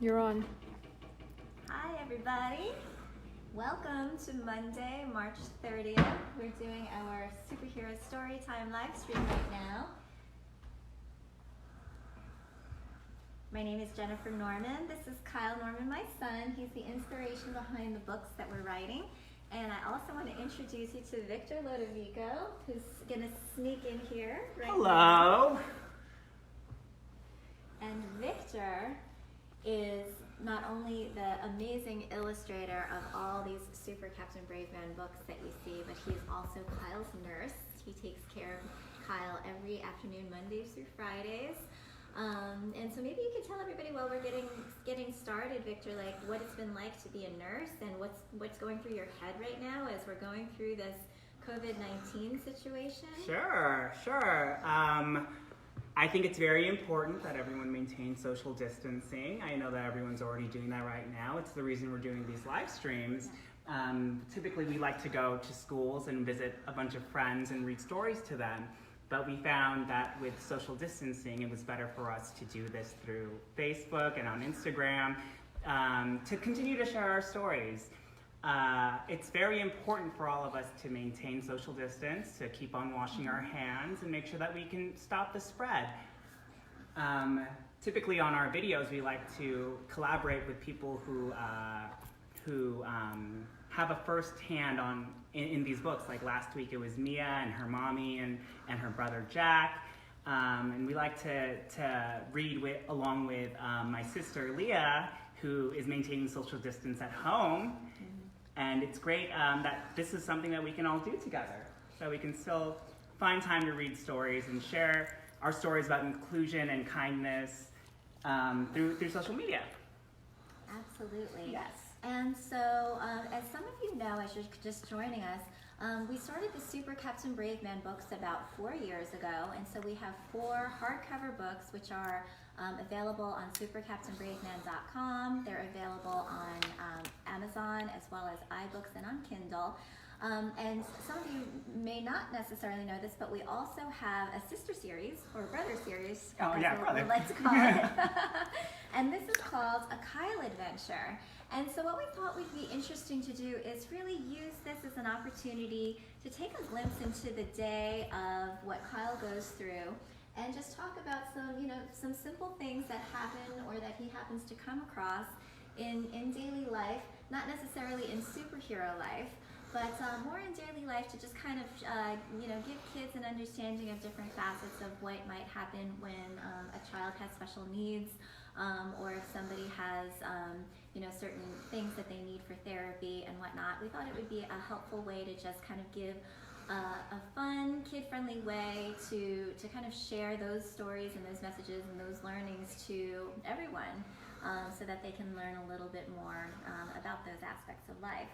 You're on. Hi everybody. Welcome to Monday, March 30th. We're doing our superhero storytime live stream right now. My name is Jennifer Norman. This is Kyle Norman, my son. He's the inspiration behind the books that we're writing. And I also want to introduce you to Victor Lodovico, who's going to sneak in here right Hello. now. And Victor is not only the amazing illustrator of all these Super Captain Brave Man books that you see, but he is also Kyle's nurse. He takes care of Kyle every afternoon, Mondays through Fridays. And so maybe you could tell everybody while we're getting started, Victor, like what it's been like to be a nurse and what's going through your head right now as we're going through this COVID-19 situation. Sure. I think it's very important that everyone maintain social distancing. I know that everyone's already doing that right now. It's the reason we're doing these live streams. Typically we like to go to schools and visit a bunch of friends and read stories to them. But we found that with social distancing, it was better for us to do this through Facebook and on Instagram to continue to share our stories. It's very important for all of us to maintain social distance, to keep on washing our hands and make sure that we can stop the spread. Typically on our videos, we like to collaborate with people who have a first hand in these books. Like last week it was Mia and her mommy and her brother Jack. And we like to read along with my sister Leah, who is maintaining social distance at home. And it's great that this is something that we can all do together. So we can still find time to read stories and share our stories about inclusion and kindness through social media. Absolutely. Yes. And so, as some of you know, as you're just joining us, we started the Super Captain Brave Man books about 4 years ago, and so we have 4 hardcover books which are available on SuperCaptainBraveMan.com. They're available on Amazon as well as iBooks and on Kindle. And some of you may not necessarily know this, but we also have a sister series, or brother series, brother. we like to call it. And this is called A Kyle Adventure. And so what we thought would be interesting to do is really use this as an opportunity to take a glimpse into the day of what Kyle goes through and just talk about some simple things that happen or that he happens to come across in daily life, not necessarily in superhero life, but more in daily life to just kind of, give kids an understanding of different facets of what might happen when a child has special needs, or if somebody has, certain things that they need for therapy and whatnot. We thought it would be a helpful way to just kind of give a fun, kid-friendly way to kind of share those stories and those messages and those learnings to everyone, so that they can learn a little bit more about those aspects of life.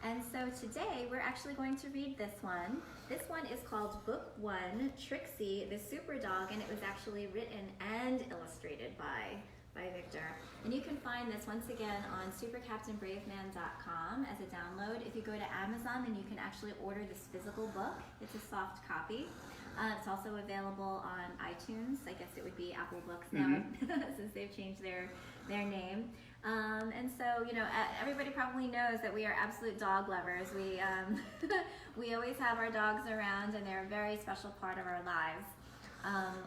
And so today we're actually going to read this one. This one is called Book 1, Trixie the Super Dog, and it was actually written and illustrated by Victor. And you can find this once again on SuperCaptainBraveMan.com as a download. If you go to Amazon, then you can actually order this physical book. It's a soft copy. It's also available on iTunes. I guess it would be Apple Books now, since they've changed their name. And so, everybody probably knows that we are absolute dog lovers. We we always have our dogs around, and they're a very special part of our lives.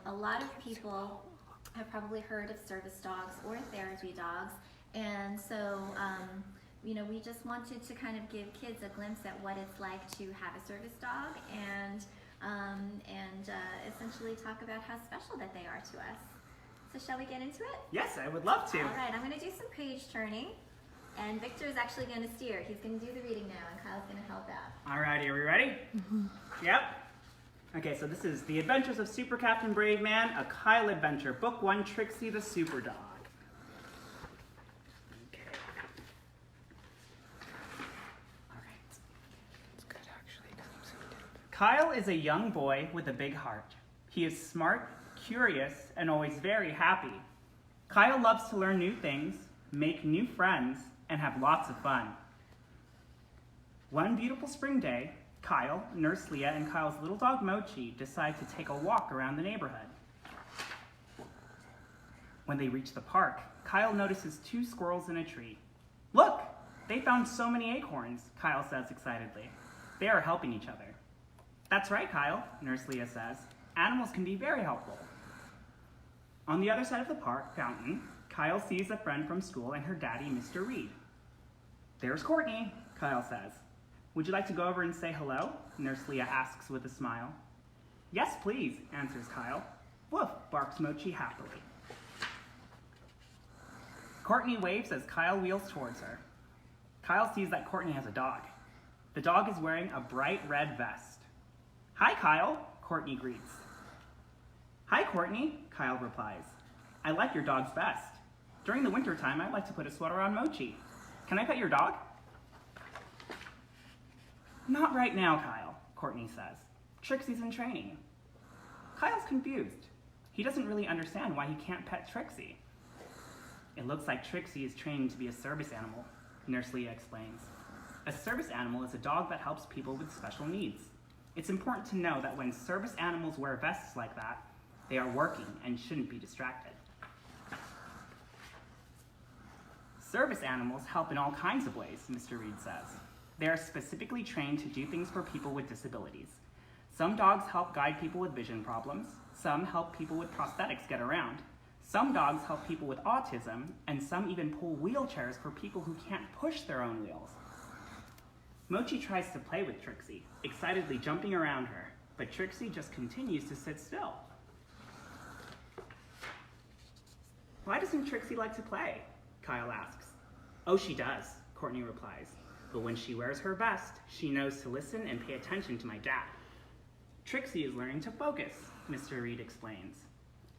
A lot of people have probably heard of service dogs or therapy dogs, and so we just wanted to kind of give kids a glimpse at what it's like to have a service dog, and essentially talk about how special that they are to us. So shall we get into it? Yes, I would love to. All right, I'm going to do some page turning, and Victor is actually going to steer. He's going to do the reading now, and Kyle's going to help out. All righty, are we ready? Yep. Okay, so this is The Adventures of Super Captain Brave Man, a Kyle Adventure, Book 1, Trixie the Super Dog. Okay. All right. It's good, actually. Kyle is a young boy with a big heart. He is smart, curious, and always very happy. Kyle loves to learn new things, make new friends, and have lots of fun. One beautiful spring day, Kyle, Nurse Leah, and Kyle's little dog Mochi decide to take a walk around the neighborhood. When they reach the park, Kyle notices 2 squirrels in a tree. Look! They found so many acorns, Kyle says excitedly. They are helping each other. That's right, Kyle, Nurse Leah says. Animals can be very helpful. On the other side of the park fountain, Kyle sees a friend from school and her daddy, Mr. Reed. There's Courtney, Kyle says. Would you like to go over and say hello? Nurse Leah asks with a smile. Yes, please, answers Kyle. Woof, barks Mochi happily. Courtney waves as Kyle wheels towards her. Kyle sees that Courtney has a dog. The dog is wearing a bright red vest. Hi, Kyle, Courtney greets. Hi, Courtney, Kyle replies. I like your dog's vest. During the winter time, I like to put a sweater on Mochi. Can I pet your dog? Not right now, Kyle, Courtney says. Trixie's in training. Kyle's confused. He doesn't really understand why he can't pet Trixie. It looks like Trixie is trained to be a service animal, Nurse Leah explains. A service animal is a dog that helps people with special needs. It's important to know that when service animals wear vests like that, they are working and shouldn't be distracted. Service animals help in all kinds of ways, Mr. Reed says. They are specifically trained to do things for people with disabilities. Some dogs help guide people with vision problems. Some help people with prosthetics get around. Some dogs help people with autism, and some even pull wheelchairs for people who can't push their own wheels. Mochi tries to play with Trixie, excitedly jumping around her, but Trixie just continues to sit still. Why doesn't Trixie like to play? Kyle asks. Oh, she does, Courtney replies. But when she wears her vest, she knows to listen and pay attention to my dad. Trixie is learning to focus, Mr. Reed explains.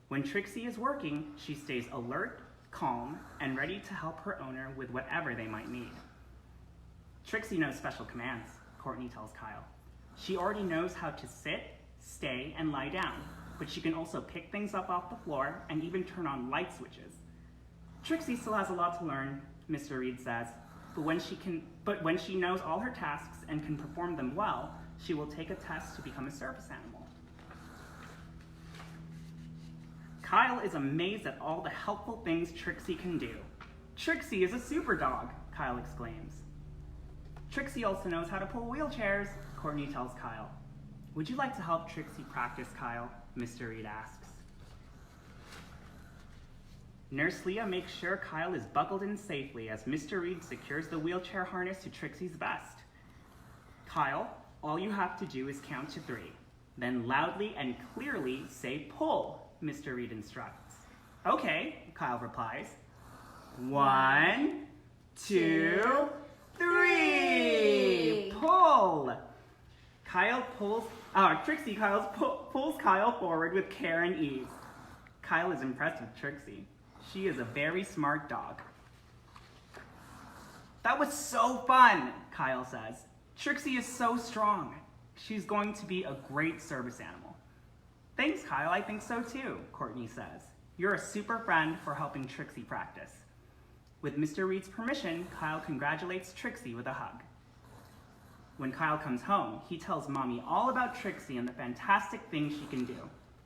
When Trixie is working, she stays alert, calm, and ready to help her owner with whatever they might need. Trixie knows special commands, Courtney tells Kyle. She already knows how to sit, stay, and lie down, but she can also pick things up off the floor and even turn on light switches. Trixie still has a lot to learn, Mr. Reed says, but when she knows all her tasks and can perform them well, she will take a test to become a service animal. Kyle is amazed at all the helpful things Trixie can do. Trixie is a super dog, Kyle exclaims. Trixie also knows how to pull wheelchairs, Courtney tells Kyle. Would you like to help Trixie practice, Kyle? Mr. Reed asks. Nurse Leah makes sure Kyle is buckled in safely as Mr. Reed secures the wheelchair harness to Trixie's vest. Kyle, all you have to do is count to 3. Then loudly and clearly say pull, Mr. Reed instructs. Okay, Kyle replies. 1, 2, 3! Pull! Trixie pulls Kyle forward with care and ease. Kyle is impressed with Trixie. She is a very smart dog. That was so fun, Kyle says. Trixie is so strong. She's going to be a great service animal. Thanks, Kyle, I think so too, Courtney says. You're a super friend for helping Trixie practice. With Mr. Reed's permission, Kyle congratulates Trixie with a hug. When Kyle comes home, he tells Mommy all about Trixie and the fantastic things she can do.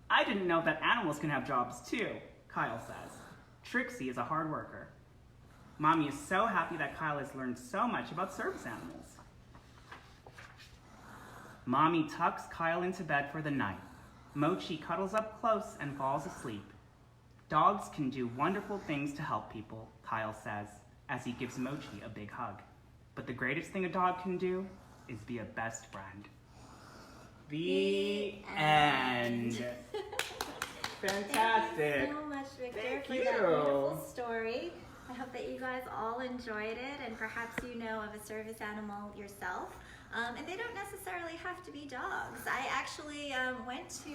I didn't know that animals can have jobs too, Kyle says. Trixie is a hard worker. Mommy is so happy that Kyle has learned so much about service animals. Mommy tucks Kyle into bed for the night. Mochi cuddles up close and falls asleep. Dogs can do wonderful things to help people, Kyle says, as he gives Mochi a big hug. But the greatest thing a dog can do is be a best friend. The end. Fantastic. Thank you so much, Victor, Thank for you. that beautiful story. I hope that you guys all enjoyed it, and perhaps you know of a service animal yourself. And they don't necessarily have to be dogs. I actually went to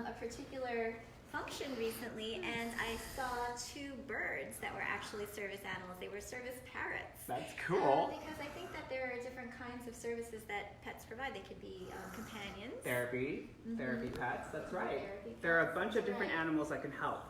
a particular function recently, and I saw 2 birds that were actually service animals. They were service parrots. That's cool. Because I think that there are different kinds of services that pets provide. They could be companions. Therapy pets, that's right. Therapy There are a pets, bunch of that's different right. animals that can help.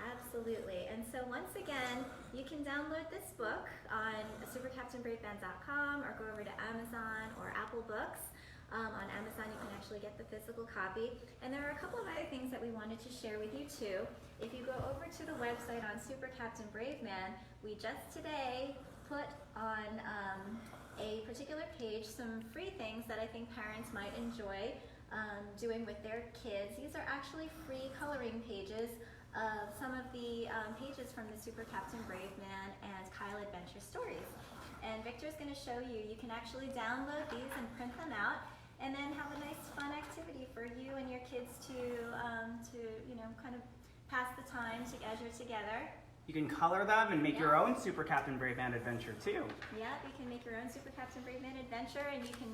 Absolutely. And so once again, you can download this book on SuperCaptainBraveMan.com or go over to Amazon or Apple Books. On Amazon, you can actually get the physical copy. And there are a couple of other things that we wanted to share with you too. If you go over to the website on SuperCaptainBraveMan, we just today put on a particular page some free things that I think parents might enjoy doing with their kids. These are actually free coloring pages of some of the pages from the Super Captain Brave Man and Kyle Adventure stories. And Victor's going to show you. You can actually download these and print them out, and then have a nice fun activity for you and your kids to kind of pass the time as you're together. You can color them and make your own Super Captain Brave Man adventure too. Yeah, you can make your own Super Captain Brave Man adventure, and you can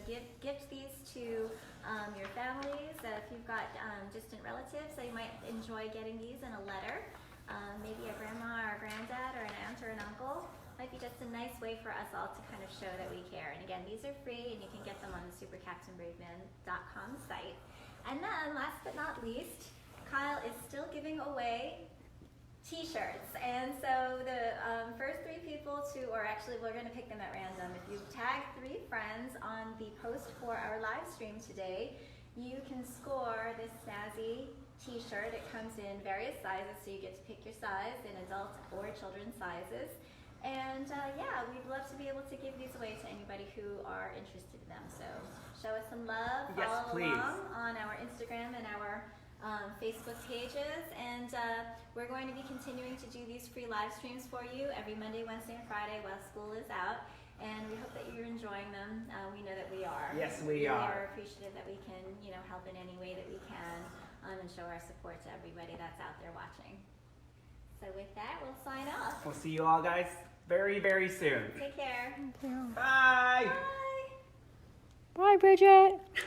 gift these to your families. If you've got distant relatives, they might enjoy getting these in a letter. Maybe a grandma or a granddad or an aunt or an uncle. Might be just a nice way for us all to kind of show that we care. And again, these are free, and you can get them on the SuperCaptainBraveMan.com site. And then, last but not least, Kyle is still giving away t-shirts. And so the first 3 people or actually we're going to pick them at random. If you tag 3 friends on the post for our live stream today, you can score this snazzy t-shirt. It comes in various sizes, so you get to pick your size in adult or children's sizes. And yeah, we'd love to be able to give these away to anybody who are interested in them. So show us some love, follow along on our Instagram and our Facebook pages, and we're going to be continuing to do these free live streams for you every Monday, Wednesday, and Friday while school is out, and we hope that you're enjoying them. We know that we are. Yes, we are. are. We're appreciative that we can, help in any way that we can, and show our support to everybody that's out there watching. So with that, we'll sign off. We'll see you all guys very, very soon. Take care. Bye. Bye. Bye, Bridget.